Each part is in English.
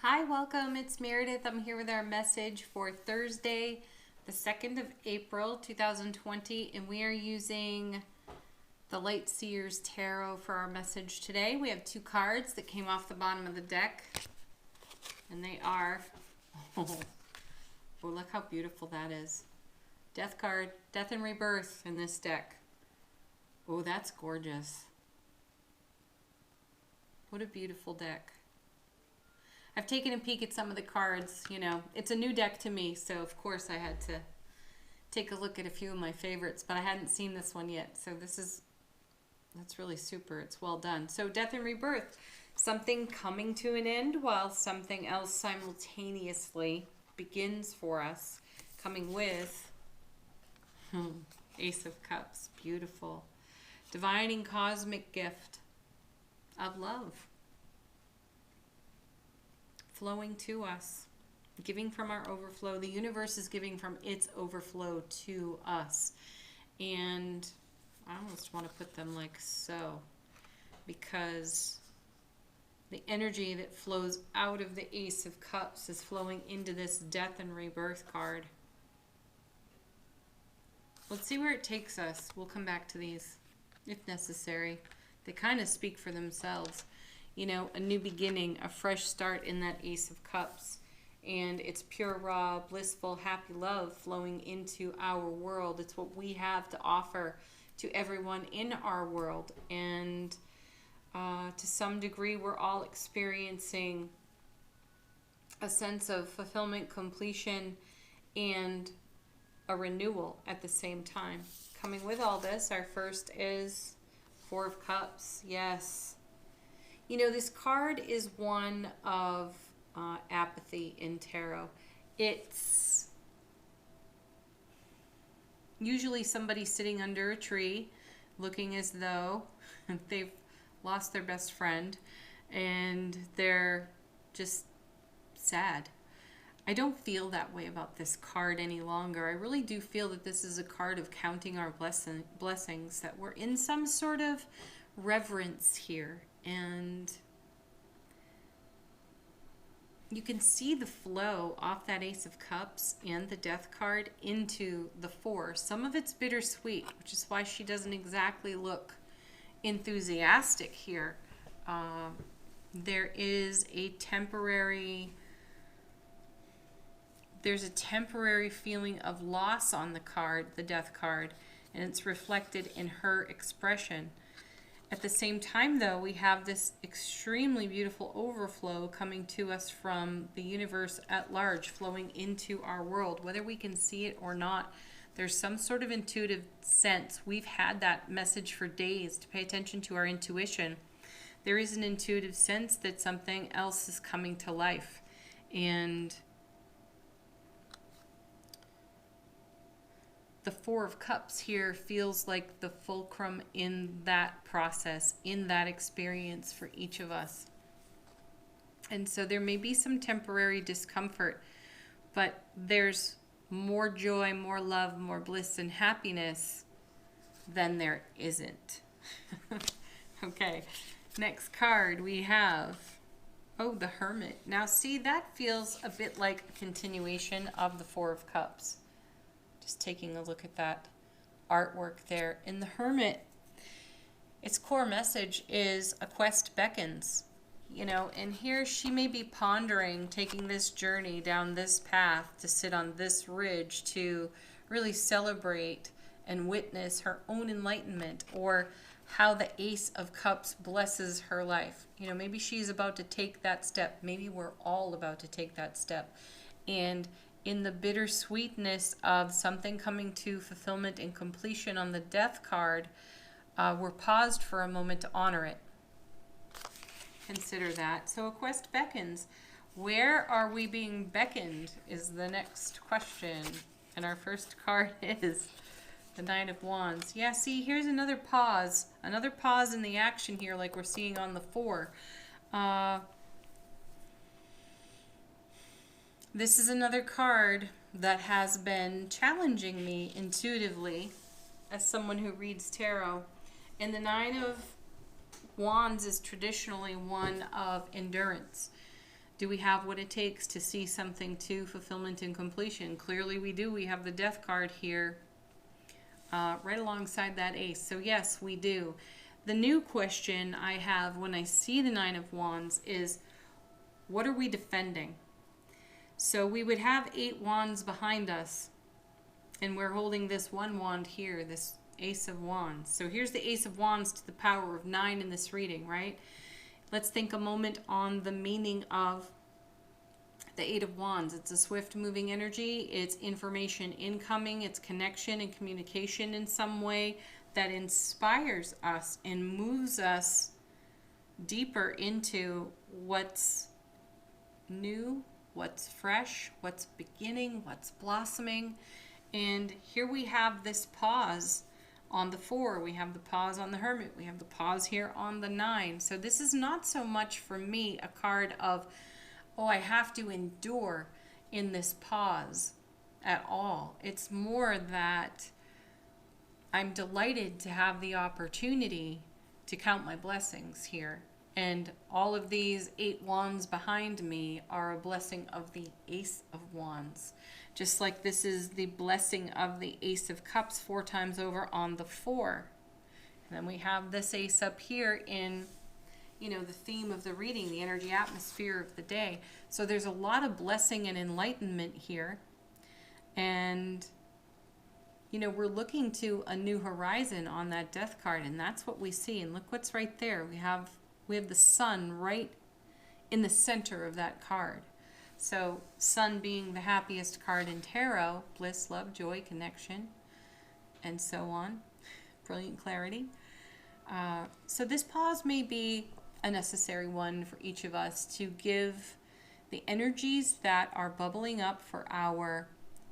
Hi, welcome. It's Meredith. I'm here with our message for Thursday, the 2nd of April, 2020, and we are using the Lightseer's Tarot for our message today. We have two cards that came off the bottom of the deck, and they are, oh, look how beautiful that is. Death card, Death and Rebirth in this deck. Oh, that's gorgeous. What a beautiful deck. I've taken a peek at some of the cards. You know, it's a new deck to me, so of course I had to take a look at a few of my favorites, but I hadn't seen this one yet, so that's really super. It's well done. So Death and Rebirth, something coming to an end while something else simultaneously begins for us, coming with Ace of Cups. Beautiful. Divining cosmic gift of love flowing to us, giving from our overflow. The universe is giving from its overflow to us. And I almost want to put them like so, because the energy that flows out of the Ace of Cups is flowing into this Death and Rebirth card. Let's see where it takes us. We'll come back to these if necessary. They kind of speak for themselves. You know, a new beginning, a fresh start in that Ace of Cups. And it's pure, raw, blissful, happy love flowing into our world. It's what we have to offer to everyone in our world. And to some degree, we're all experiencing a sense of fulfillment, completion, and a renewal at the same time. Coming with all this, our first is Four of Cups. Yes. You know, this card is one of apathy in tarot. It's usually somebody sitting under a tree looking as though they've lost their best friend and they're just sad. I don't feel that way about this card any longer. I really do feel that this is a card of counting our blessings, that we're in some sort of reverence here. And you can see the flow off that Ace of Cups and the Death card into the Four. Some of it's bittersweet, which is why she doesn't exactly look enthusiastic here. There's a temporary feeling of loss on the card, the Death card, and it's reflected in her expression. At the same time, though, we have this extremely beautiful overflow coming to us from the universe at large, flowing into our world. Whether we can see it or not, there's some sort of intuitive sense. We've had that message for days, to pay attention to our intuition. There is an intuitive sense that something else is coming to life. And the Four of Cups here feels like the fulcrum in that process, in that experience for each of us. And so there may be some temporary discomfort, but there's more joy, more love, more bliss and happiness than there isn't. Okay, next card we have, oh, the Hermit. Now see, that feels a bit like a continuation of the Four of Cups. Just taking a look at that artwork there. In the Hermit, its core message is a quest beckons. You know, and here she may be pondering taking this journey down this path to sit on this ridge to really celebrate and witness her own enlightenment, or how the Ace of Cups blesses her life. You know, maybe she's about to take that step. Maybe we're all about to take that step. And in the bittersweetness of something coming to fulfillment and completion on the Death card, we're paused for a moment to honor it. Consider that. So a quest beckons. Where are we being beckoned is the next question. And our first card is the Knight of Wands. Yeah, see, here's another pause. Another pause in the action here, like we're seeing on the Four. This is another card that has been challenging me intuitively as someone who reads tarot. And the Nine of Wands is traditionally one of endurance. Do we have what it takes to see something to fulfillment and completion? Clearly we do. We have the Death card here right alongside that Ace. So yes, we do. The new question I have when I see the Nine of Wands is, what are we defending? So we would have 8 wands behind us, and we're holding this one wand here, this Ace of Wands. So here's the Ace of Wands to the power of 9 in this reading, right? Let's think a moment on the meaning of the 8 of Wands. It's a swift moving energy. It's information incoming. It's connection and communication in some way that inspires us and moves us deeper into what's new, what's fresh, what's beginning, what's blossoming. And here we have this pause on the 4. We have the pause on the Hermit. We have the pause here on the 9. So this is not so much for me a card of, oh, I have to endure in this pause at all. It's more that I'm delighted to have the opportunity to count my blessings here. And all of these 8 wands behind me are a blessing of the Ace of Wands. Just like this is the blessing of the Ace of Cups 4 times over on the 4. And then we have this Ace up here in, you know, the theme of the reading, the energy atmosphere of the day. So there's a lot of blessing and enlightenment here. And, you know, we're looking to a new horizon on that Death card, and that's what we see. And look what's right there. We have the sun right in the center of that card. So sun being the happiest card in tarot, bliss, love, joy, connection, and so on. Brilliant clarity. So this pause may be a necessary one for each of us to give the energies that are bubbling up for our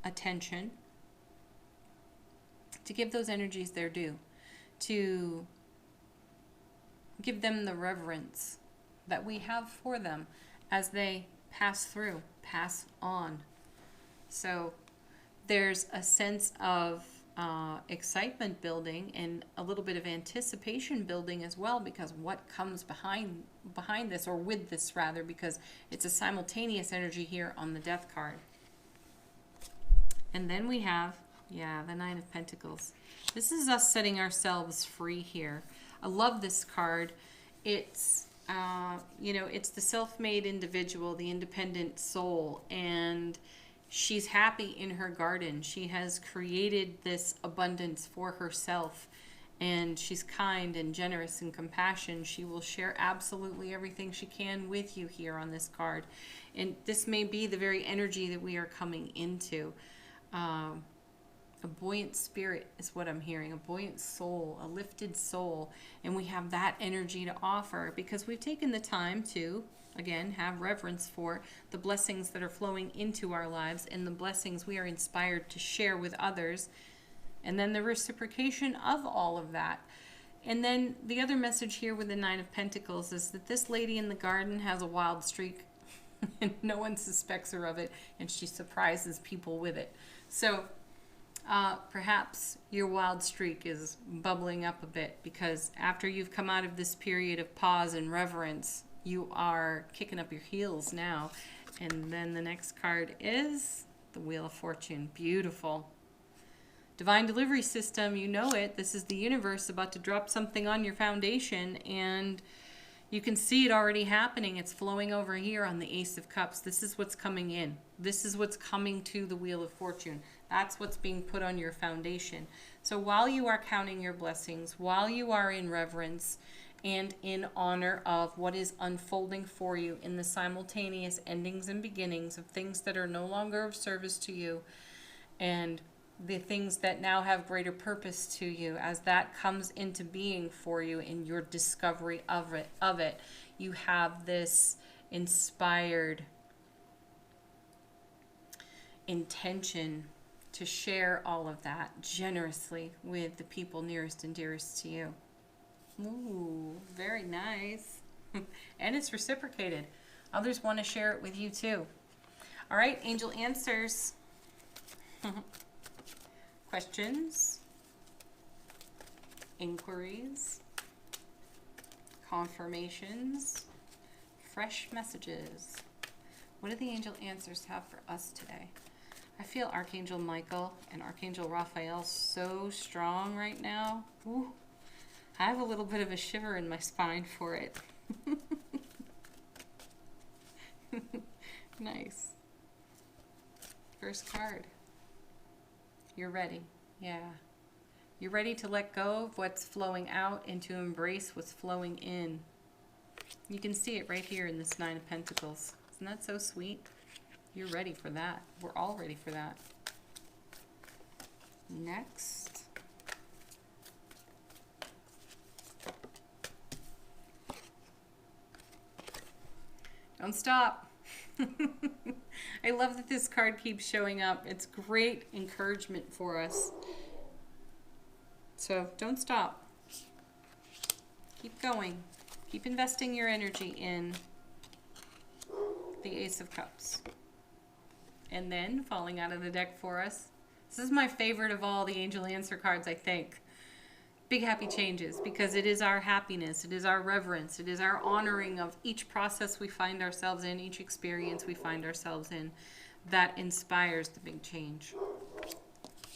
attention, to give those energies their due, to give them the reverence that we have for them as they pass through, pass on. So there's a sense of excitement building and a little bit of anticipation building as well, because what comes behind this, or with this rather, because it's a simultaneous energy here on the Death card. And then we have, yeah, the Nine of Pentacles. This is us setting ourselves free here. I love this card. It's you know, it's the self-made individual, the independent soul, and she's happy in her garden. She has created this abundance for herself, and she's kind and generous and compassionate. She will share absolutely everything she can with you here on this card. And this may be the very energy that we are coming into. A buoyant spirit is what I'm hearing, a buoyant soul, a lifted soul. And we have that energy to offer because we've taken the time to, again, have reverence for the blessings that are flowing into our lives and the blessings we are inspired to share with others. And then the reciprocation of all of that. And then the other message here with the Nine of Pentacles is that this lady in the garden has a wild streak and no one suspects her of it, and she surprises people with it. So perhaps your wild streak is bubbling up a bit, because after you've come out of this period of pause and reverence, you are kicking up your heels now. And then the next card is the Wheel of Fortune. Beautiful. Divine delivery system, you know it. This is the universe about to drop something on your foundation, and you can see it already happening. It's flowing over here on the Ace of Cups. This is what's coming in. This is what's coming to the Wheel of Fortune. That's what's being put on your foundation. So while you are counting your blessings, while you are in reverence and in honor of what is unfolding for you in the simultaneous endings and beginnings of things that are no longer of service to you, and the things that now have greater purpose to you, as that comes into being for you in your discovery of it, you have this inspired intention to share all of that generously with the people nearest and dearest to you. Ooh, very nice. And it's reciprocated. Others want to share it with you too. All right, angel answers. Questions, inquiries, confirmations, fresh messages. What do the angel answers have for us today? I feel Archangel Michael and Archangel Raphael so strong right now. Ooh, I have a little bit of a shiver in my spine for it. Nice. First card. You're ready. Yeah. You're ready to let go of what's flowing out and to embrace what's flowing in. You can see it right here in this Nine of Pentacles. Isn't that so sweet? You're ready for that. We're all ready for that. Next. Don't stop. I love that this card keeps showing up. It's great encouragement for us. So don't stop. Keep going. Keep investing your energy in the Ace of Cups. And then falling out of the deck for us. This is my favorite of all the angel answer cards, I think. Big happy changes, because it is our happiness, it is our reverence, it is our honoring of each process we find ourselves in, each experience we find ourselves in, that inspires the big change.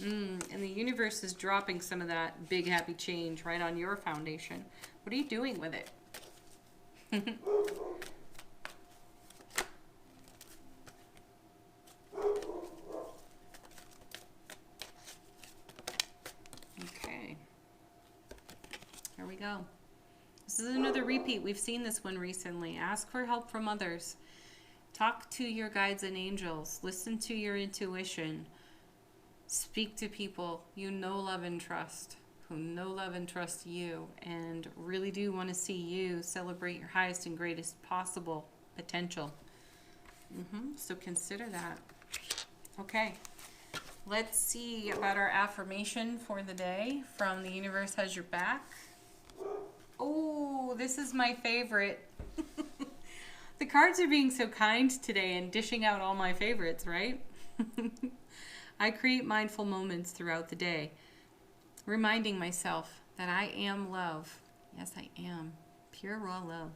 And the universe is dropping some of that big happy change right on your foundation. What are you doing with it? Okay. Here we go. This is another repeat. We've seen this one recently. Ask for help from others. Talk to your guides and angels. Listen to your intuition. Speak to people you know, love, and trust, who know, love, and trust you, and really do want to see you celebrate your highest and greatest possible potential. So consider that. Okay. Let's see about our affirmation for the day from The Universe Has Your Back. Oh, this is my favorite. The cards are being so kind today and dishing out all my favorites, right? I create mindful moments throughout the day, reminding myself that I am love. Yes, I am. Pure, raw love.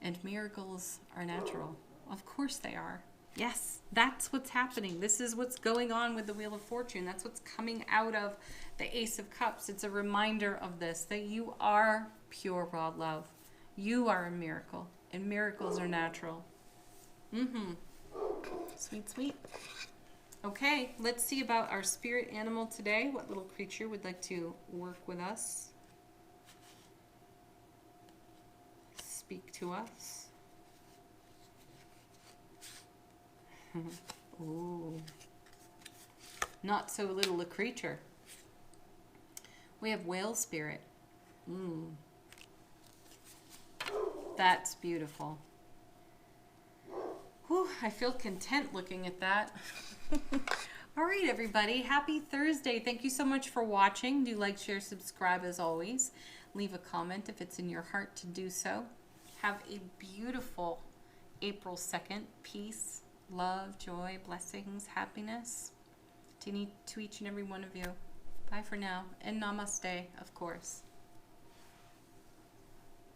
And miracles are natural. Of course they are. Yes, that's what's happening. This is what's going on with the Wheel of Fortune. That's what's coming out of the Ace of Cups. It's a reminder of this, that you are pure, raw love. You are a miracle, and miracles are natural. Sweet, sweet. Okay, let's see about our spirit animal today. What little creature would like to work with us? Speak to us. Ooh. Not so little a creature. We have whale spirit. That's beautiful. Whew, I feel content looking at that. All right, everybody. Happy Thursday. Thank you so much for watching. Do like, share, subscribe as always. Leave a comment if it's in your heart to do so. Have a beautiful April 2nd. Peace, love, joy, blessings, happiness to each and every one of you. Bye for now. And namaste, of course.